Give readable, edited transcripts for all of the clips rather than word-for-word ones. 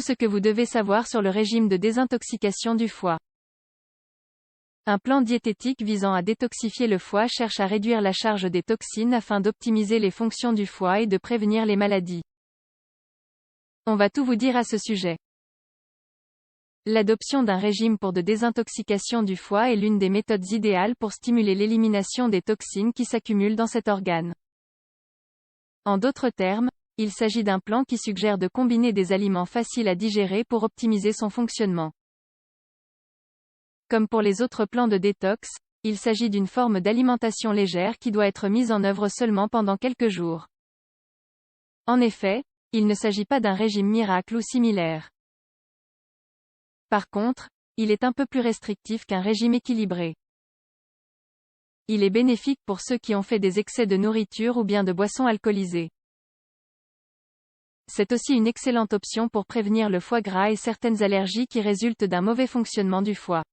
ce que vous devez savoir sur le régime de désintoxication du foie. Un plan diététique visant à détoxifier le foie cherche à réduire la charge des toxines afin d'optimiser les fonctions du foie et de prévenir les maladies. On va tout vous dire à ce sujet. L'adoption d'un régime pour de désintoxication du foie est l'une des méthodes idéales pour stimuler l'élimination des toxines qui s'accumulent dans cet organe. En d'autres termes, il s'agit d'un plan qui suggère de combiner des aliments faciles à digérer pour optimiser son fonctionnement. Comme pour les autres plans de détox, il s'agit d'une forme d'alimentation légère qui doit être mise en œuvre seulement pendant quelques jours. En effet, il ne s'agit pas d'un régime miracle ou similaire. Par contre, il est un peu plus restrictif qu'un régime équilibré. Il est bénéfique pour ceux qui ont fait des excès de nourriture ou bien de boissons alcoolisées. C'est aussi une excellente option pour prévenir le foie gras et certaines allergies qui résultent d'un mauvais fonctionnement du foie.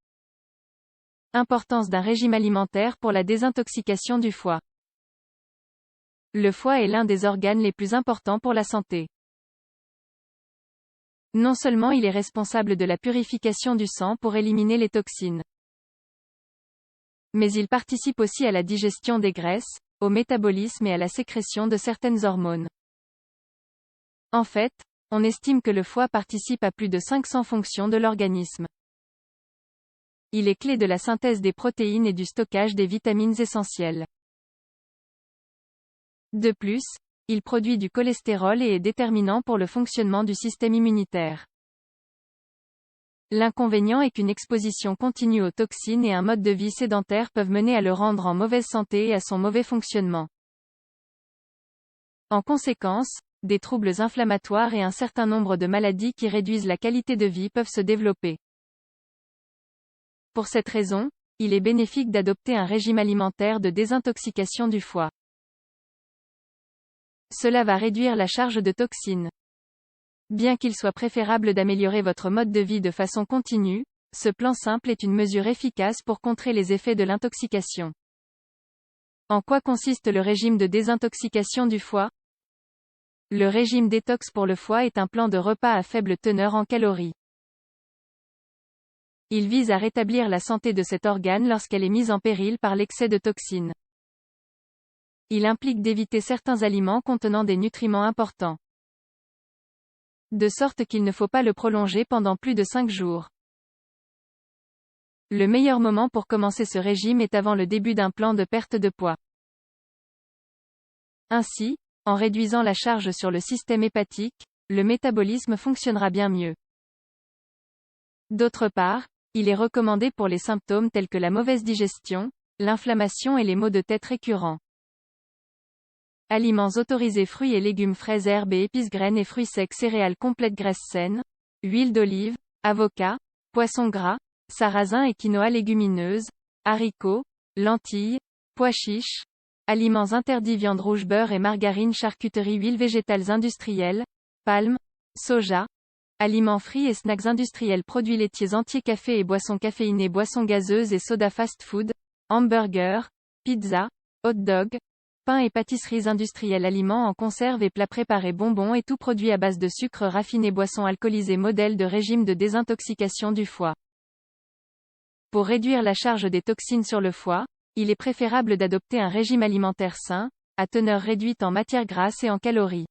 Importance d'un régime alimentaire pour la désintoxication du foie. Le foie est l'un des organes les plus importants pour la santé. Non seulement il est responsable de la purification du sang pour éliminer les toxines, mais il participe aussi à la digestion des graisses, au métabolisme et à la sécrétion de certaines hormones. En fait, on estime que le foie participe à plus de 500 fonctions de l'organisme. Il est clé de la synthèse des protéines et du stockage des vitamines essentielles. De plus, il produit du cholestérol et est déterminant pour le fonctionnement du système immunitaire. L'inconvénient est qu'une exposition continue aux toxines et un mode de vie sédentaire peuvent mener à le rendre en mauvaise santé et à son mauvais fonctionnement. En conséquence, des troubles inflammatoires et un certain nombre de maladies qui réduisent la qualité de vie peuvent se développer. Pour cette raison, il est bénéfique d'adopter un régime alimentaire de désintoxication du foie. Cela va réduire la charge de toxines. Bien qu'il soit préférable d'améliorer votre mode de vie de façon continue, ce plan simple est une mesure efficace pour contrer les effets de l'intoxication. En quoi consiste le régime de désintoxication du foie? Le régime détox pour le foie est un plan de repas à faible teneur en calories. Il vise à rétablir la santé de cet organe lorsqu'elle est mise en péril par l'excès de toxines. Il implique d'éviter certains aliments contenant des nutriments importants. De sorte qu'il ne faut pas le prolonger pendant plus de 5 jours. Le meilleur moment pour commencer ce régime est avant le début d'un plan de perte de poids. Ainsi, en réduisant la charge sur le système hépatique, le métabolisme fonctionnera bien mieux. D'autre part, il est recommandé pour les symptômes tels que la mauvaise digestion, l'inflammation et les maux de tête récurrents. Aliments autorisés: fruits et légumes frais, herbes et épices, graines et fruits secs, céréales complètes, graisses saines, huile d'olive, avocat, poisson gras, sarrasin et quinoa, légumineuses, haricots, lentilles, pois chiches. Aliments interdits: viande rouge, beurre et margarine, charcuterie, huiles végétales industrielles, palmes, soja. Aliments frits et snacks industriels, produits laitiers entiers, café et boissons caféinées, boissons gazeuses et soda, fast-food, hamburgers, pizza, hot-dog, pain et pâtisseries industrielles, aliments en conserve et plats préparés, bonbons et tout produit à base de sucre raffiné, boissons alcoolisées. Modèle de régime de désintoxication du foie. Pour réduire la charge des toxines sur le foie, il est préférable d'adopter un régime alimentaire sain, à teneur réduite en matières grasses et en calories.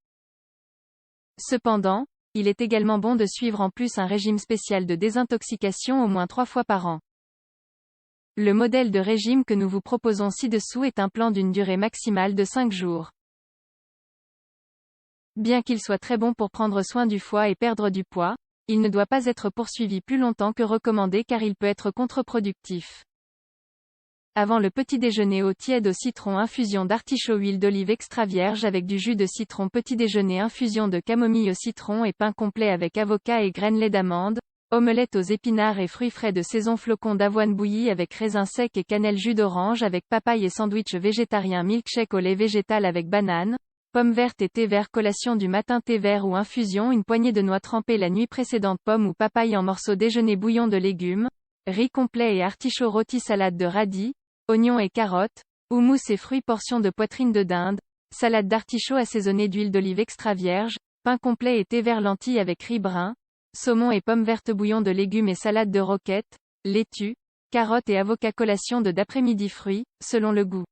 Cependant, il est également bon de suivre en plus un régime spécial de désintoxication au moins 3 fois par an. Le modèle de régime que nous vous proposons ci-dessous est un plan d'une durée maximale de 5 jours. Bien qu'il soit très bon pour prendre soin du foie et perdre du poids, il ne doit pas être poursuivi plus longtemps que recommandé car il peut être contre-productif. Avant le petit déjeuner, eau tiède au citron, infusion d'artichaut, huile d'olive extra vierge avec du jus de citron. Petit déjeuner, infusion de camomille au citron et pain complet avec avocat et graines, lait d'amande. Omelette aux épinards et fruits frais de saison, flocons d'avoine bouillis avec raisins secs et cannelle, jus d'orange avec papaye et sandwich végétarien, milkshake au lait végétal avec banane, pommes vertes et thé vert. Collation du matin, thé vert ou infusion, une poignée de noix trempées la nuit précédente, pommes ou papaye en morceaux. Déjeuner, bouillon de légumes, riz complet et artichaut rôti, salade de radis, oignons et carottes, houmous et fruits, portion de poitrine de dinde, salade d'artichaut assaisonnée d'huile d'olive extra vierge, pain complet et thé vert, lentilles avec riz brun, saumon et pommes vertes, bouillon de légumes et salade de roquette, laitue, carottes et avocat, collation de d'après-midi, fruits, selon le goût.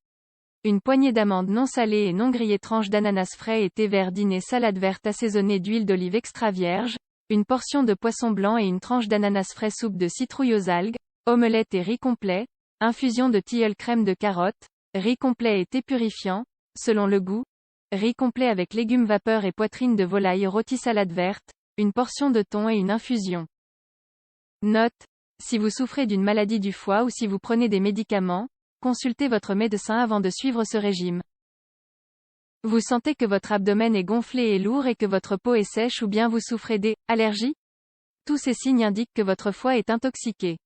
Une poignée d'amandes non salées et non grillées, tranches d'ananas frais et thé vert, dîner, salade verte assaisonnée d'huile d'olive extra vierge, une portion de poisson blanc et une tranche d'ananas frais, soupe de citrouille aux algues, omelette et riz complet, infusion de tilleul, crème de carotte, riz complet et thé purifiant, selon le goût, riz complet avec légumes vapeur et poitrine de volaille rôti, salade verte, une portion de thon et une infusion. Note: si vous souffrez d'une maladie du foie ou si vous prenez des médicaments, consultez votre médecin avant de suivre ce régime. Vous sentez que votre abdomen est gonflé et lourd et que votre peau est sèche, ou bien vous souffrez d'allergies? Tous ces signes indiquent que votre foie est intoxiqué.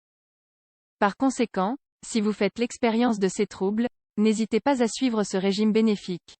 Par conséquent, si vous faites l'expérience de ces troubles, n'hésitez pas à suivre ce régime bénéfique.